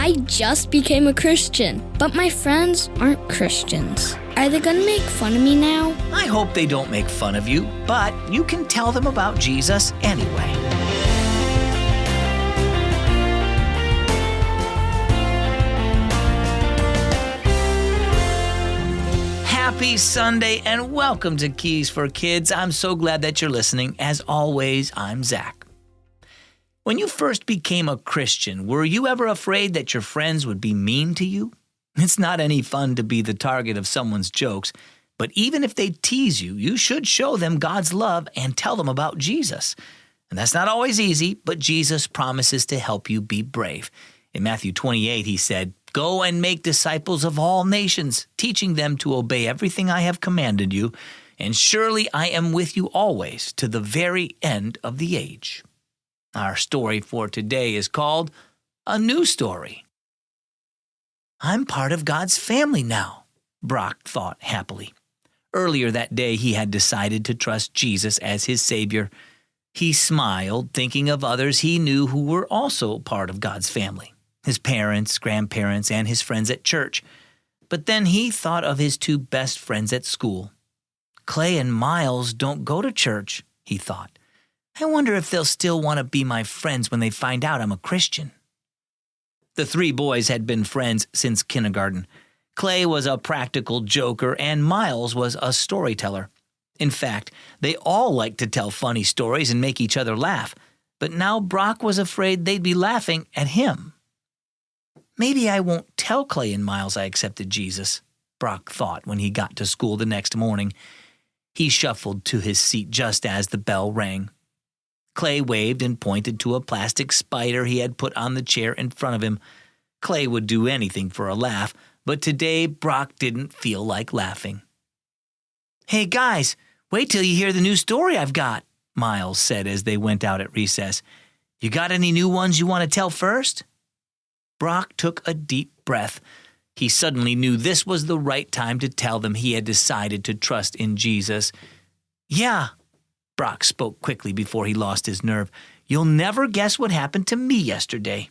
I just became a Christian, but my friends aren't Christians. Are they gonna make fun of me now? I hope they don't make fun of you, but you can tell them about Jesus anyway. Happy Sunday and welcome to Keys for Kids. I'm so glad that you're listening. As always, I'm Zach. When you first became a Christian, were you ever afraid that your friends would be mean to you? It's not any fun to be the target of someone's jokes, but even if they tease you, you should show them God's love and tell them about Jesus. And that's not always easy, but Jesus promises to help you be brave. In Matthew 28, he said, "Go and make disciples of all nations, teaching them to obey everything I have commanded you, and surely I am with you always to the very end of the age." Our story for today is called A New Story. I'm part of God's family now, Brock thought happily. Earlier that day, he had decided to trust Jesus as his Savior. He smiled, thinking of others he knew who were also part of God's family, his parents, grandparents, and his friends at church. But then he thought of his two best friends at school. Clay and Miles don't go to church, he thought. I wonder if they'll still want to be my friends when they find out I'm a Christian. The three boys had been friends since kindergarten. Clay was a practical joker and Miles was a storyteller. In fact, they all liked to tell funny stories and make each other laugh, but now Brock was afraid they'd be laughing at him. Maybe I won't tell Clay and Miles I accepted Jesus, Brock thought when he got to school the next morning. He shuffled to his seat just as the bell rang. Clay waved and pointed to a plastic spider he had put on the chair in front of him. Clay would do anything for a laugh, but today Brock didn't feel like laughing. "Hey guys, wait till you hear the new story I've got," Miles said as they went out at recess. "You got any new ones you want to tell first?" Brock took a deep breath. He suddenly knew this was the right time to tell them he had decided to trust in Jesus. "Yeah," Brock spoke quickly before he lost his nerve. "You'll never guess what happened to me yesterday."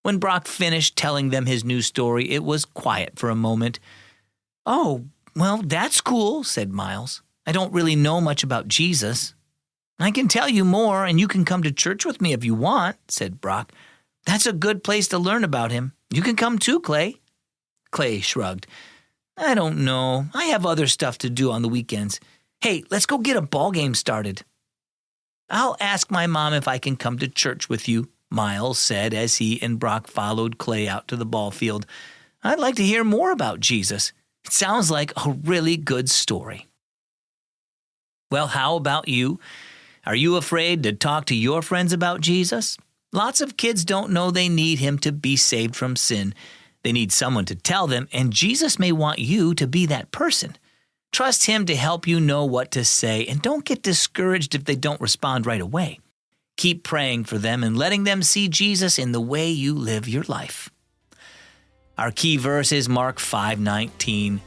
When Brock finished telling them his new story, it was quiet for a moment. "Oh, well, that's cool," said Miles. "I don't really know much about Jesus." "I can tell you more, and you can come to church with me if you want," said Brock. "That's a good place to learn about him. You can come too, Clay." Clay shrugged. "I don't know. I have other stuff to do on the weekends. Hey, let's go get a ball game started." "I'll ask my mom if I can come to church with you," Miles said as he and Brock followed Clay out to the ball field. "I'd like to hear more about Jesus. It sounds like a really good story." Well, how about you? Are you afraid to talk to your friends about Jesus? Lots of kids don't know they need him to be saved from sin. They need someone to tell them, and Jesus may want you to be that person. Trust him to help you know what to say, and don't get discouraged if they don't respond right away. Keep praying for them and letting them see Jesus in the way you live your life. Our key verse is Mark 5:19.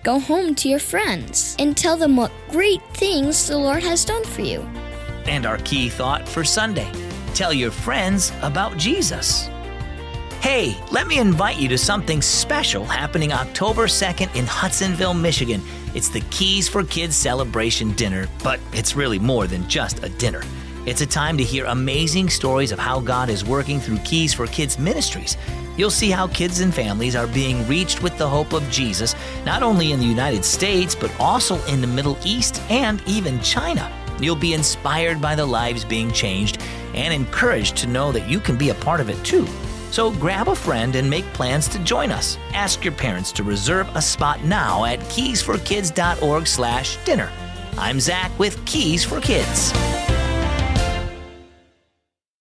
Go home to your friends and tell them what great things the Lord has done for you. And our key thought for Sunday, tell your friends about Jesus. Hey, let me invite you to something special happening October 2nd in Hudsonville, Michigan. It's the Keys for Kids celebration dinner, but it's really more than just a dinner. It's a time to hear amazing stories of how God is working through Keys for Kids ministries. You'll see how kids and families are being reached with the hope of Jesus, not only in the United States, but also in the Middle East and even China. You'll be inspired by the lives being changed and encouraged to know that you can be a part of it too. So grab a friend and make plans to join us. Ask your parents to reserve a spot now at keysforkids.org/dinner. I'm Zach with Keys for Kids.